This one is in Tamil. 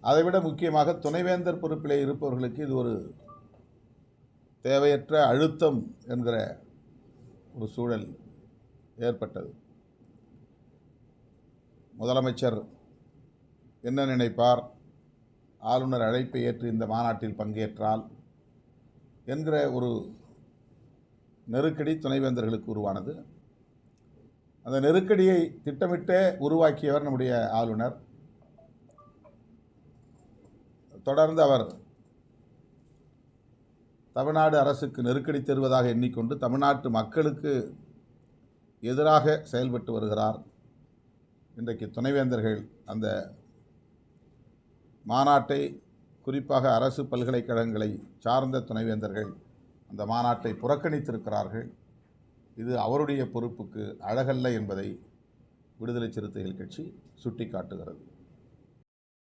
அதைவிட முக்கியமாக துணைவேந்தர் பொறுப்பிலே இருப்பவர்களுக்கு இது ஒரு தேவையற்ற அழுத்தம் என்கிற ஒரு சூழல் ஏற்பட்டது. முதலமைச்சர் என்ன நினைப்பார், ஆளுநர் அழைப்பை ஏற்று இந்த மாநாட்டில் பங்கேற்றால் என்கிற ஒரு நெருக்கடி துணைவேந்தர்களுக்கு உருவானது. அந்த நெருக்கடியை திட்டமிட்டே உருவாக்கியவர் நம்முடைய ஆளுநர். தொடர்ந்து அவர் தமிழ்நாடு அரசுக்கு நெருக்கடி தருவதாக எண்ணிக்கொண்டு தமிழ்நாட்டு மக்களுக்கு எதிராக செயல்பட்டு வருகிறார். இன்றைக்கு துணைவேந்தர்கள் அந்த மாநாட்டை, குறிப்பாக அரசு பல்கலைக்கழகங்களை சார்ந்த துணைவேந்தர்கள் அந்த மாநாட்டை புறக்கணித்திருக்கிறார்கள். இது அவருடைய பொறுப்புக்கு அழகல்ல என்பதை விடுதலை சிறுத்தைகள் கட்சி சுட்டிக்காட்டுகிறது.